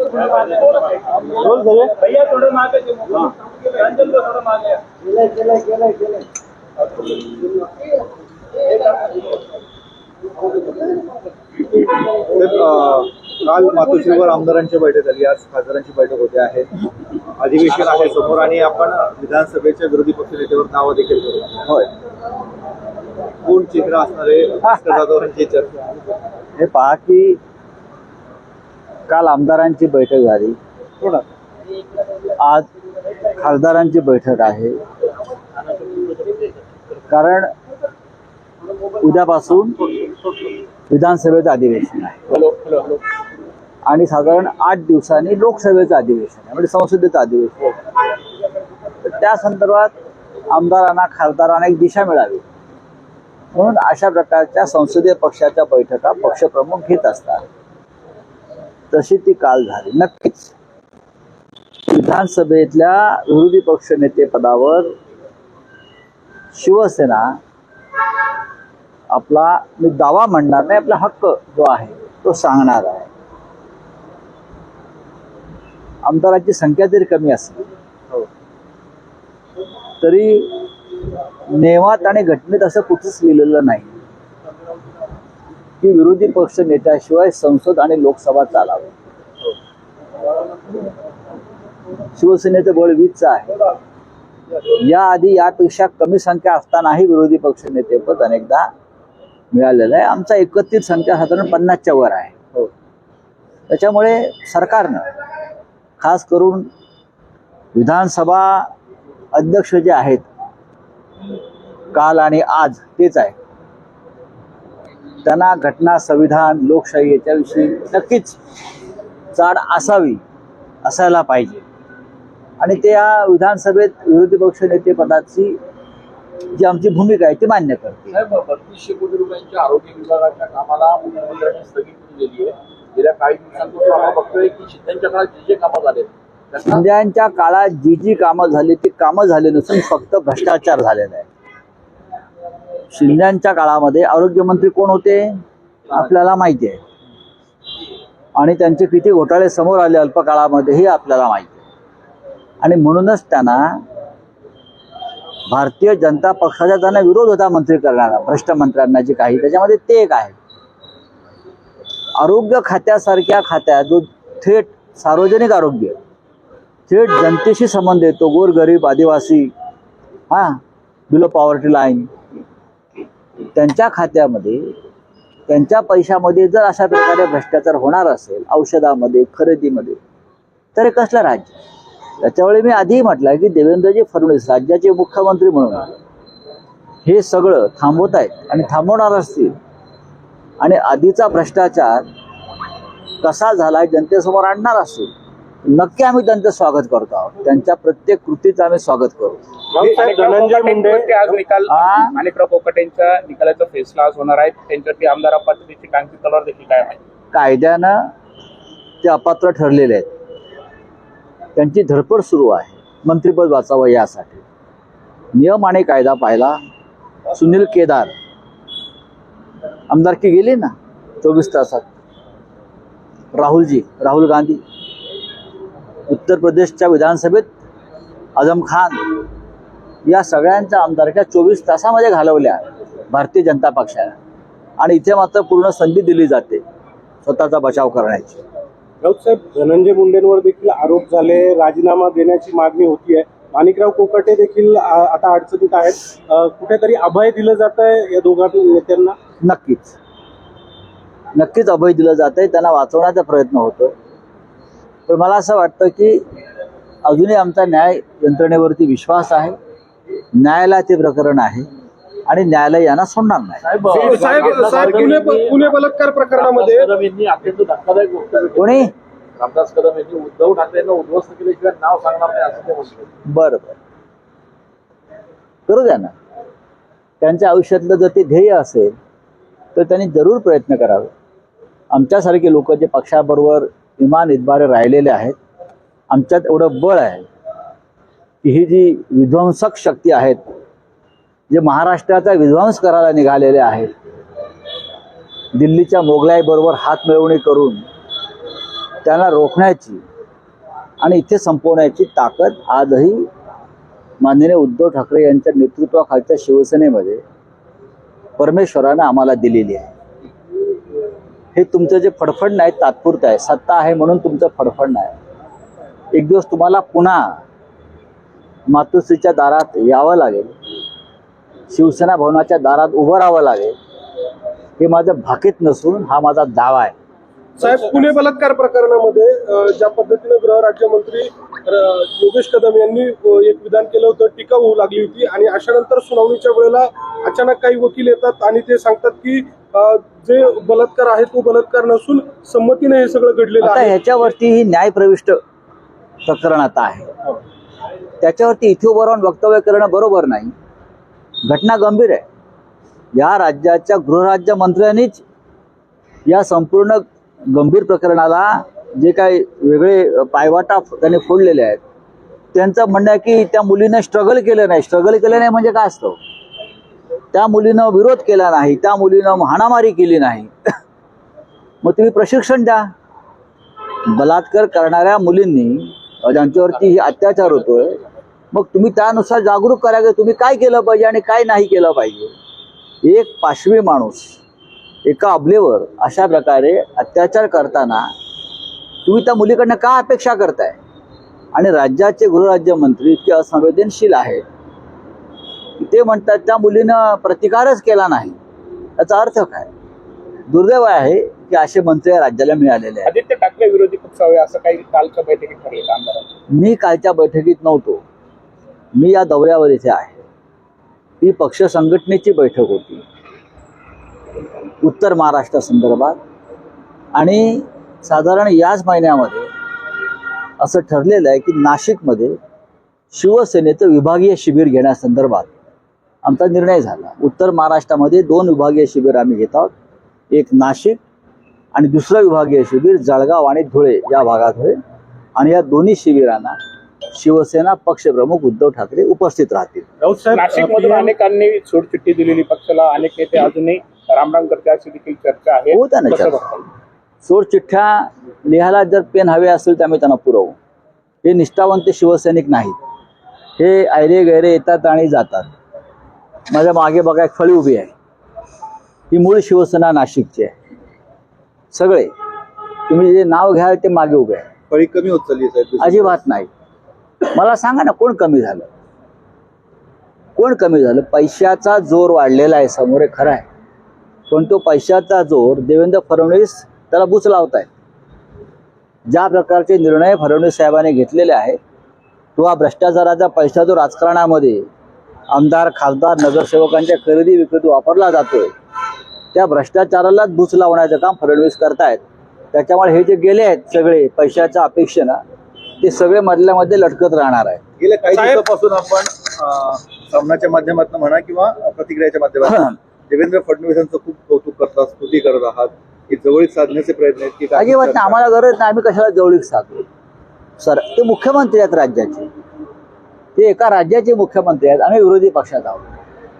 बोल सर भैया थोड़े मागे रंजन को थोड़ा मागे केलंय काल मातोश्रीवर आमदारांची बैठक झाली, आज खासदारांची बैठक होते आहे, अधिवेशन आहे समोर आणि आपण विधानसभेच्या विरोधी पक्ष नेत्यावर दावा देखील करू. होय, कोण चित्र असणार आहे चर्चा. हे पहा की काल आमदारांची बैठक झाली, आज खासदारांची बैठक आहे. कारण उद्यापासून विधानसभेचं अधिवेशन आहे आणि साधारण 8 दिवसांनी लोकसभेचं अधिवेशन आहे, म्हणजे संसदेचं अधिवेशन. तर त्या संदर्भात आमदारांना खासदारांना एक दिशा मिळावी म्हणून अशा प्रकारच्या संसदीय पक्षाच्या बैठका पक्षप्रमुख घेत असतात. तशी ती काल झाली. नक्कीच विधानसभेतल्या विरोधी पक्ष नेते पदावर शिवसेना आपला, मी दावा म्हणणार नाही, आपला हक्क जो आहे तो सांगणार आहे. आमदारांची संख्या जरी कमी असली तरी नियमात आणि घटनेत असं कुठेच लिहिलेलं नाही की विरोधी पक्ष नेत्याशिवाय संसद आणि लोकसभा चालावी. शिवसेनेचं बळ 20चं आहे. याआधी यापेक्षा कमी संख्या असतानाही विरोधी पक्ष नेतेपद अनेकदा मिळालेलं आहे. आमचा एकत्रित संख्या साधारण 50च्या वर आहे. त्याच्यामुळे सरकारनं खास करून विधानसभा अध्यक्ष जे आहेत काल आणि आज तेच आहे, त्यांना घटना, संविधान, लोकशाही याच्याविषयी नक्कीच जाण असायला पाहिजे आणि ते या विधानसभेत विरोधी पक्ष नेते पदाची जी आमची भूमिका आहे ती मान्य करते. 3200 कोटी रुपयांच्या आरोग्य विभागाच्या कामाला मुख्यमंत्र्यांनी स्थगिती दिलेली आहे. गेल्या काही दिवसांपासून आपण बघतोय की शिंदेच्या काळात जे कामं झाले, शिंदेच्या काळात जी कामं झाली ती कामं झाली नसून फक्त भ्रष्टाचार झालेला आहे. शिंदेच्या काळामध्ये आरोग्यमंत्री कोण होते आपल्याला माहिती आहे आणि त्यांचे किती घोटाळे समोर आले अल्पकाळामध्ये हे आपल्याला माहिती आहे. आणि म्हणूनच त्यांना भारतीय जनता पक्षाचा त्यांना विरोध होता मंत्री करणारा, भ्रष्ट मंत्र्यांना जे काही, त्याच्यामध्ये ते एक आहे. आरोग्य खात्यासारख्या खात्यात जो थेट सार्वजनिक आरोग्य, थेट जनतेशी संबंध येतो, गोरगरीब, आदिवासी, बिलो पॉवर्टी लाईन, त्यांच्या खात्यामध्ये, त्यांच्या पैशामध्ये जर अशा प्रकारे भ्रष्टाचार होणार असेल औषधामध्ये, खरेदीमध्ये, तर हे कसलं राज्य. त्याच्यावेळी मी आधीही म्हटलं की देवेंद्रजी फडणवीस राज्याचे मुख्यमंत्री म्हणून हे सगळं थांबवत आहेत आणि थांबवणार असतील आणि आधीचा भ्रष्टाचार कसा झाला जनतेसमोर आणणार असतील, नक्की आम्ही त्यांचं स्वागत करतो आहोत. त्यांच्या प्रत्येक कृतीचं आम्ही स्वागत करू. धनंजय मुंडे आज निकाल, माणिकराव कोकाटेंच्या निकालाचा फैसला आज होणार आहे. त्यांच्यावरती आमदार अपात्रतेची कांती तलवार देखील काय आहे. कायद्यानं ते अपात्र ठरलेले आहेत, त्यांची धडपड सुरू आहे मंत्रिपद वाचावं यासाठी. नियम आणि कायदा पाहिला. सुनील केदार आमदारकी गेली ना 24 तासात. राहुल गांधी उत्तर प्रदेशच्या विधानसभेत, आझम खान, या सगळ्यांच्या आमदारक्या 24 तासामध्ये घालवल्या भारतीय जनता पक्षाने. आणि इथे मात्र पूर्ण संधी दिली जाते स्वतःचा बचाव करण्याची. राऊतसाहेब, धनंजय मुंडेंवर देखील आरोप झाले, राजीनामा देण्याची मागणी होतीये. माणिकराव कोकाटे देखील आता अडचणीत आहेत. कुठेतरी अभय दिलं जात आहे या दोघा नेत्यांना? नक्कीच अभय दिलं जात आहे, त्यांना वाचवण्याचा प्रयत्न होतो. पण मला असं वाटतं की अजूनही आमचा न्याय यंत्रणेवरती विश्वास आहे. न्यायालयाचे प्रकरण आहे आणि न्यायालय यांना सोडणार नाही. पुणे बलात्कार प्रकरणामध्ये अत्यंत धक्कादायक गोष्ट कोणी रामदास कदम यांनी उद्धव ठाकरेंना उद्ध्वस्त केल्याशिवाय नाव सांगणार नाही असं ते म्हणतो. बरं करू द्या ना. त्यांच्या आयुष्यातलं जर ते ध्येय असेल तर त्यांनी जरूर प्रयत्न करावे. आमच्यासारखे लोक जे पक्षाबरोबर इमान इतबारे राहिलेले आहेत, आमच्यात एवढं बळ आहे की ही जी विध्वंसक शक्ती आहेत, जे महाराष्ट्राचा विध्वंस करायला निघालेले आहेत, दिल्लीच्या मोगलाईबरोबर हात मिळवणी करून त्यांना रोखण्याची आणि इथे संपवण्याची ताकद आजही माननीय उद्धव ठाकरे यांच्या नेतृत्वाखालच्या शिवसेनेमध्ये परमेश्वरानं आम्हाला दिलेली आहे. हे तुमचं जे फडफडणं आहे तात्पुरतं आहे. सत्ता आहे म्हणून तुमचं फडफडणं आहे. एक दिवस तुम्हाला पुन्हा मातोश्रीच्या दारात यावं लागेल, शिवसेना भवनाच्या दारात उभं राहावं लागेल. हे माझं भाकीत नसून हा माझा दावा आहे. साहेब, पुणे बलात्कार प्रकरणामध्ये ज्या पद्धतीने गृहराज्यमंत्री योगेश कदम यांनी एक विधान केलं होतं, टीका होऊ लागली होती आणि अशानंतर सुनावणीच्या वेळेला अचानक काही वकील येतात आणि ते सांगतात की जे बलात्कार आहे तो बलात्कार नसून संमतीने हे सगळं घडलेलं आता आहे. ह्याच्यावरती ही न्यायप्रविष्ट प्रकरण आता आहे. त्याच्यावरती इथे उभं राहून वक्तव्य करणं बरोबर नाही. घटना गंभीर आहे. या राज्याच्या गृहराज्यमंत्र्यांनीच या संपूर्ण गंभीर प्रकरणाला जे काही वेगळे पायवाटा त्यांनी फोडलेले आहेत, त्यांचं म्हणणं आहे की त्या मुलीनं स्ट्रगल केलं नाही म्हणजे काय असतं? त्या मुलीनं विरोध केला नाही, त्या मुलीनं हाणामारी केली नाही. मग तुम्ही प्रशिक्षण द्या. बलात्कार करणाऱ्या मुलींनी ज्यांच्यावरती अत्याचार होतोय, मग तुम्ही त्यानुसार जागरूक करा की तुम्ही काय केलं पाहिजे आणि काय नाही केलं पाहिजे. एक पाशवी माणूस एका अबलेवर अशा प्रकारे अत्याचार करताना तुम्ही त्या मुलीकडनं का अपेक्षा करताय? आणि राज्याचे गृहराज्यमंत्री इतके असंवेदनशील आहेत, ते म्हणतात त्या मुलीनं प्रतिकारच केला नाही. याचा अर्थ काय? दुर्दैव आहे की असे मंत्री या राज्याला मिळालेले आहेत. आदित्य ठाकरे विरोधी पक्ष हवे असं काही कालच्या बैठकीत ठरलेलं आमदारांचं. मी कालच्या बैठकीत नव्हतो. मी या दौऱ्यावर इथे आहे. ही पक्ष संघटनेची बैठक होती उत्तर महाराष्ट्र संदर्भात आणि साधारण याच महिन्यामध्ये असं ठरलेलं आहे की नाशिकमध्ये शिवसेनेचं विभागीय शिबिर घेण्यासंदर्भात आमचा निर्णय झाला. उत्तर महाराष्ट्रामध्ये 2 विभागीय शिबिर आम्ही घेत आहोत. एक नाशिक आणि दुसरं विभागीय शिबिर जळगाव आणि धुळे या भागात होईल. आणि या दोन्ही शिबिरांना शिवसेना पक्षप्रमुख उद्धव ठाकरे उपस्थित राहतील. नाशिकमधून अनेकांनी सोडचिठ्ठी दिलेली पक्षाला, अनेक नेते अजूनही रामराम करते अशी देखील चर्चा आहे. हो, त्या कसं बघता? सोडचिठ्ठ्या लिहायला जर पेन हवे असतील तर आम्ही त्यांना पुरवू. हे निष्ठावंत शिवसैनिक नाहीत. हे ऐरे गैरे येतात आणि जातात. माझ्या मागे बघा एक फळी उभी आहे, ही मूळ शिवसेना नाशिकची आहे. सगळे तुम्ही जे नाव घ्याल ते मागे उभे आहे. फळी कमी होत चालली आहे साहेब. अजिबात नाही. मला सांगा ना, कोण कमी झालं? कोण कमी झालं? पैशाचा जोर वाढलेला आहे समोर, हे खरं आहे. पण तो पैशाचा जोर देवेंद्र फडणवीस त्याला बुच लावतायत. ज्या प्रकारचे निर्णय फडणवीस साहेबांनी घेतलेले आहेत, तो हा भ्रष्टाचाराचा पैसा जो राजकारणामध्ये आमदार, खासदार, नगरसेवकांच्या खरेदी विक्रीत वापरला जातोय, त्या भ्रष्टाचारालाच बुच लावण्याचं काम फडणवीस करतायत. त्याच्यामुळे हे जे गेले आहेत सगळे पैशाच्या अपेक्षेनं, ते सगळे मधल्यामध्ये लटकत राहणार आहे. गेल्या काही दिवसापासून आपण सामनाच्या माध्यमातून म्हणा किंवा प्रतिक्रियाच्या माध्यमातून देवेंद्र फडणवीसांचं खूप कौतुक करतात, स्तुती करत आहात की जवळीक साधण्याचे प्रयत्न आहेत की काय? अजिबात नाही. आम्हाला गरज नाही. आम्ही कशाला जवळीक साधू? सर, ते मुख्यमंत्री आहेत राज्याचे. ते एका राज्याचे मुख्यमंत्री आहेत. आम्ही विरोधी पक्षात आहोत.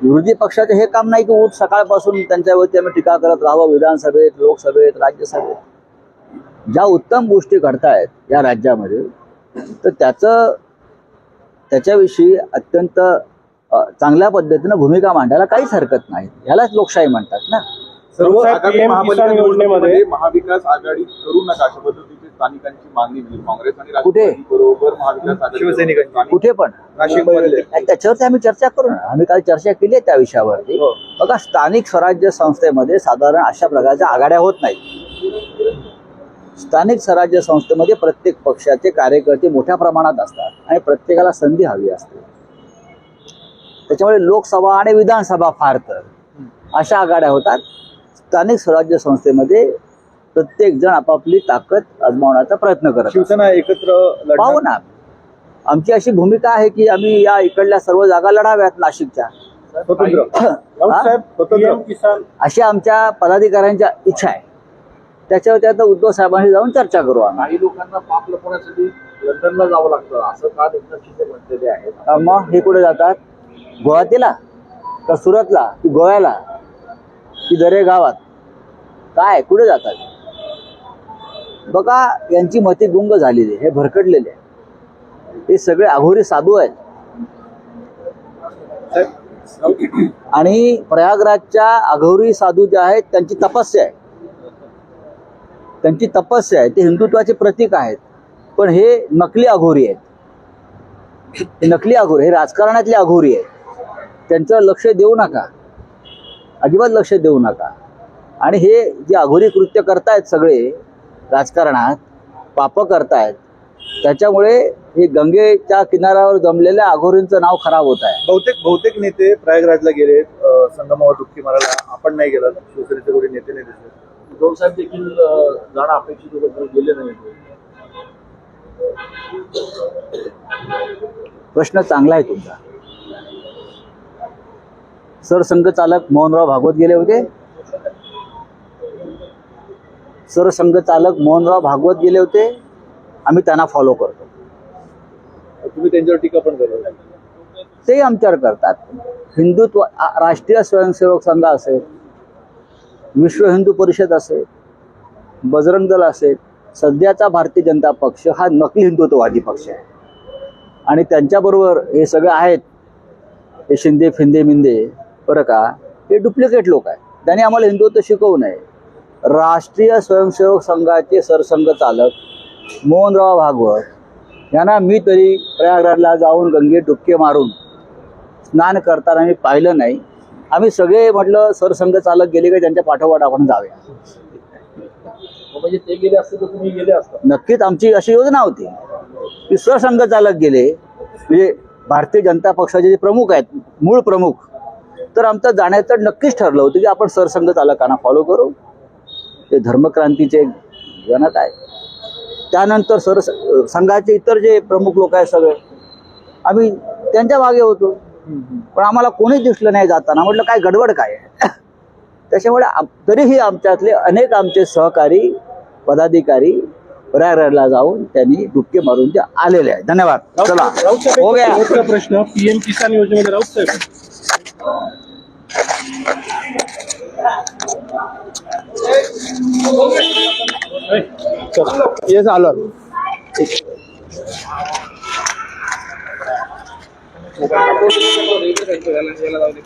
विरोधी पक्षाचं हे काम नाही की उठ सकाळपासून त्यांच्यावरती आम्ही टीका करत राहावं. विधानसभेत, लोकसभेत, राज्यसभेत ज्या उत्तम गोष्टी घडतायत या राज्यामध्ये, तर त्याच्याविषयी अत्यंत चांगल्या पद्धतीनं भूमिका मांडायला काहीच हरकत नाही. यालाच लोकशाही म्हणतात ना. सर्व साहेब, आगामी PM महापालिका किसान निवडणुकीमध्ये योजनेमध्ये महाविकास आघाडी करू नका अशा पद्धतीची स्थानिकांची मागणी म्हणजे काँग्रेस आणि कुठे? बरोबर महाविकास आघाडी शिवसैनिकांची कुठे पण नाशिकमध्ये त्याच्यावरती आम्ही चर्चा करू ना. आम्ही काल चर्चा केली आहे त्या विषयावरती. बघा, स्थानिक स्वराज्य संस्थेमध्ये साधारण अशा प्रकारच्या आघाड्या होत नाहीत. स्थानिक स्वराज्य संस्थेमध्ये प्रत्येक पक्षाचे कार्यकर्ते मोठ्या प्रमाणात असतात आणि प्रत्येकाला संधी हवी असते. त्याच्यामुळे लोकसभा आणि विधानसभा फार तर अशा आघाड्या होतात. स्थानिक स्वराज्य संस्थेमध्ये प्रत्येक जण आपापली ताकद आजमावण्याचा प्रयत्न करत. शिवसेना एकत्र पाहू ना. आमची अशी भूमिका आहे की आम्ही या इकडल्या सर्व जागा लढाव्यात नाशिकच्या. स्वतंत्र साहेब, PM किसान अशी आमच्या पदाधिकाऱ्यांच्या इच्छा आहे. त्याच्यावर आता उद्धव साहेबांनी जाऊन चर्चा करू आम्ही. काही लोकांना पाप लपवण्यासाठी लंडनला जावं लागतं असं काल एकनाथ शिंदे म्हटलेले आहेत. मग हे कुठे जातात? गुवाहाटीला का सुरतला की गोव्याला की दरे गावात? काय कुठे जातात? बघा यांची मते गुंग झालेली आहे, हे भरकडलेले आहे, हे सगळे अघोरी साधू आहेत. आणि प्रयागराजच्या अघोरी साधू जे आहेत त्यांची तपस्या आहे, त्यांची तपस्या आहे, ते हिंदुत्वाचे प्रतीक आहेत. पण हे नकली अघोरी आहेत, हे नकली अघोरी, हे राजकारणातले अघोरी आहेत. त्यांचं लक्ष देऊ नका, अजिबात लक्ष देऊ नका. आणि हे जे अघोरी कृत्य करतायत सगळे राजकारणात, पाप करतायत, त्याच्यामुळे हे गंगेच्या किनाऱ्यावर जमलेल्या अघोरींचं नाव खराब होत आहे. बहुतेक नेते प्रयागराजला गेले, संगमावर डुबकी मारायला. आपण नाही गेला, शिवसेनेचे कोणी नेते नाही दिसले. उद्धव साहेब देखील जाणं अपेक्षित होतं, पण गेले नाही. प्रश्न चांगला आहे तुमचा. सरसंघचालक मोहनराव भागवत गेले होते, सरसंघचालक मोहनराव भागवत गेले होते, आम्ही त्यांना फॉलो करतो. तुम्ही त्यांच्यावर टीका पण करता. ते आमच्यावर करतात. हिंदुत्व, राष्ट्रीय स्वयंसेवक संघ असेल, विश्व हिंदू परिषद असेल, बजरंग दल असेल, सध्याचा भारतीय जनता पक्ष हा नकली हिंदुत्ववादी पक्ष आहे. आणि त्यांच्याबरोबर हे सगळे आहेत, हे शिंदे फिंदे मिंदे, बरं का, हे डुप्लिकेट लोक आहेत. त्यांनी आम्हाला हिंदुत्व शिकवू नये. राष्ट्रीय स्वयंसेवक संघाचे सरसंघचालक मोहनराव भागवत यांना मी तरी प्रयागराजला जाऊन गंगेत डुबके मारून स्नान करताना मी पाहिलं नाही. आम्ही सगळे म्हटलं सरसंघचालक गेले का त्यांच्या पाठोपाठ आपण जाऊया. म्हणजे ते गेले असते तर तुम्ही गेले असता. नक्कीच आमची अशी योजना होती की सरसंघचालक गेले म्हणजे भारतीय जनता पक्षाचे जे प्रमुख आहेत, मूळ प्रमुख, तर आमचं जाण्याचं नक्कीच ठरलं होतं की आपण सरसंघचालकांना फॉलो करू. ते धर्मक्रांतीचे जनक आहे. त्यानंतर संघाचे इतर जे प्रमुख लोक आहेत सगळे, आम्ही त्यांच्या मागे होतो. पण आम्हाला कोणीच दिसलं नाही जाताना. म्हटलं काय गडबड काय आहे. त्याच्यामुळे तरीही आमच्यातले अनेक आमचे सहकारी पदाधिकारी प्रयागराजला जाऊन त्यांनी डुबके मारून ते आलेले आहेत. धन्यवाद. चला राऊत साहेब, हो गया. एक शेवटचा प्रश्न. पीएम किसान योजनेमध्ये राऊत साहेब, हे झालं. मोबाईल